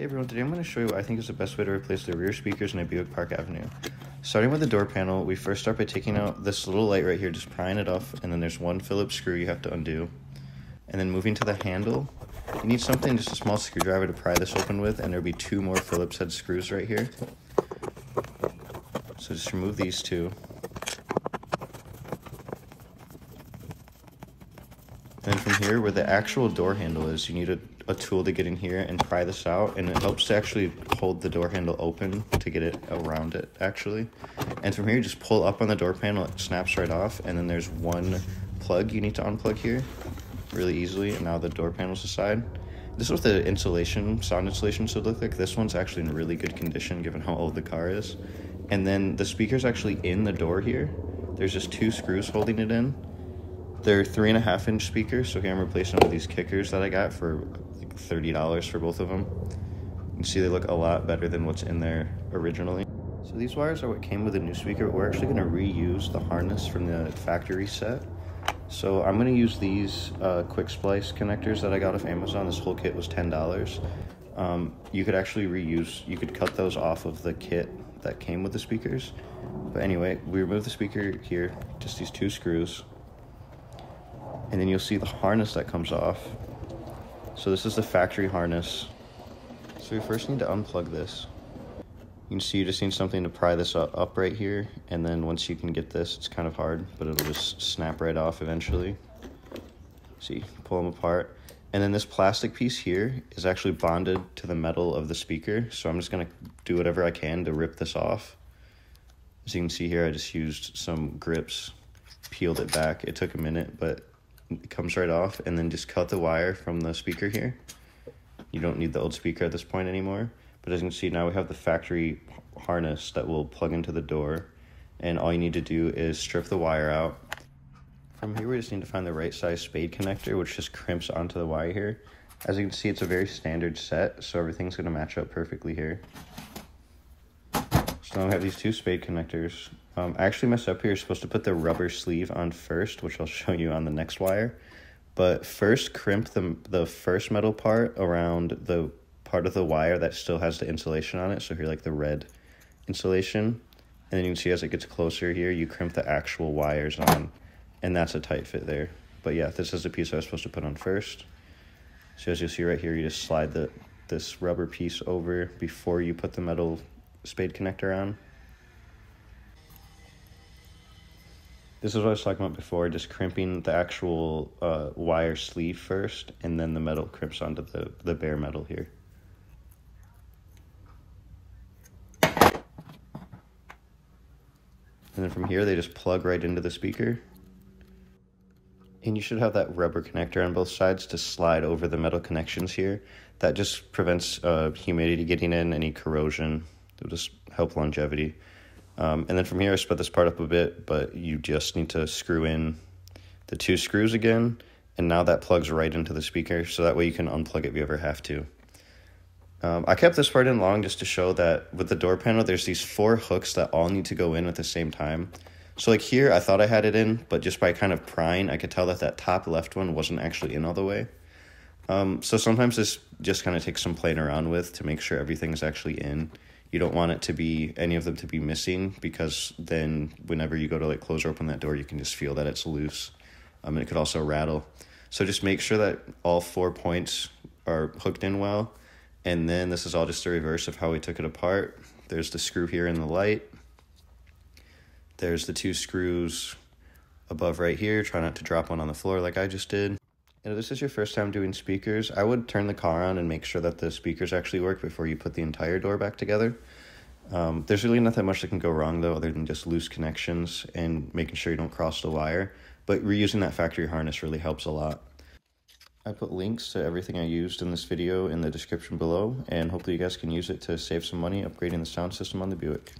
Hey everyone, today I'm going to show you what I think is the best way to replace the rear speakers in a Buick Park Avenue. Starting with the door panel, we first start by taking out this little light right here, just prying it off, and then there's one Phillips screw you have to undo. And then moving to the handle, you need something, just a small screwdriver to pry this open with, and there'll be two more Phillips head screws right here. So just remove these two. And then from here, where the actual door handle is, you need a tool to get in here and pry this out, and it helps to actually hold the door handle open to get it around it, actually. And from here, you just pull up on the door panel, it snaps right off, and then there's one plug you need to unplug here really easily, and now the door panel's aside. This is what the insulation, sound insulation should look like. This one's actually in really good condition given how old the car is. And then the speaker's actually in the door here. There's just two screws holding it in. They're 3.5-inch speakers, so here I'm replacing them with these kickers that I got for like $30 for both of them. You can see they look a lot better than what's in there originally. So these wires are what came with the new speaker, but we're actually going to reuse the harness from the factory set. So I'm going to use these quick splice connectors that I got off Amazon. This whole kit was $10. You could actually reuse, you could cut those off of the kit that came with the speakers. But anyway, we remove the speaker here, just these two screws. And then you'll see the harness that comes off. So this is the factory harness. So you first need to unplug this. You can see you just need something to pry this up right here. And then once you can get this, it's kind of hard, but it'll just snap right off eventually. See, pull them apart. And then this plastic piece here is actually bonded to the metal of the speaker. So I'm just gonna do whatever I can to rip this off. As you can see here, I just used some grips, peeled it back. It took a minute, but it comes right off. And then just cut the wire from the speaker here. You don't need the old speaker at this point anymore. But as you can see, now we have the factory harness that will plug into the door. And all you need to do is strip the wire out. From here, we just need to find the right size spade connector, which just crimps onto the wire here. As you can see, it's a very standard set, so everything's gonna match up perfectly here. So now we have these two spade connectors. I actually messed up here. You're supposed to put the rubber sleeve on first, which I'll show you on the next wire. But first, crimp the first metal part around the part of the wire that still has the insulation on it. So here, like the red insulation. And then you can see as it gets closer here, you crimp the actual wires on. And that's a tight fit there. But yeah, this is the piece I was supposed to put on first. So as you'll see right here, you just slide this rubber piece over before you put the metal spade connector on. This is what I was talking about before, just crimping the actual wire sleeve first, and then the metal crimps onto the bare metal here. And then from here, they just plug right into the speaker. And you should have that rubber connector on both sides to slide over the metal connections here. That just prevents humidity getting in, any corrosion. It'll just help longevity. And then from here, I sped this part up a bit, but you just need to screw in the two screws again. And now that plugs right into the speaker, so that way you can unplug it if you ever have to. I kept this part in long just to show that with the door panel, there's these 4 hooks that all need to go in at the same time. So like here, I thought I had it in, but just by kind of prying, I could tell that top left one wasn't actually in all the way. So sometimes this just kind of takes some playing around with to make sure everything's actually in. You don't want it to be, any of them to be missing, because then whenever you go to like close or open that door, you can just feel that it's loose. And it could also rattle. So just make sure that all 4 points are hooked in well. And then this is all just the reverse of how we took it apart. There's the screw here in the light. There's the 2 screws above right here. Try not to drop one on the floor like I just did. And if this is your first time doing speakers, I would turn the car on and make sure that the speakers actually work before you put the entire door back together. There's really not that much that can go wrong though, other than just loose connections and making sure you don't cross the wire. But reusing that factory harness really helps a lot. I put links to everything I used in this video in the description below, and hopefully you guys can use it to save some money upgrading the sound system on the Buick.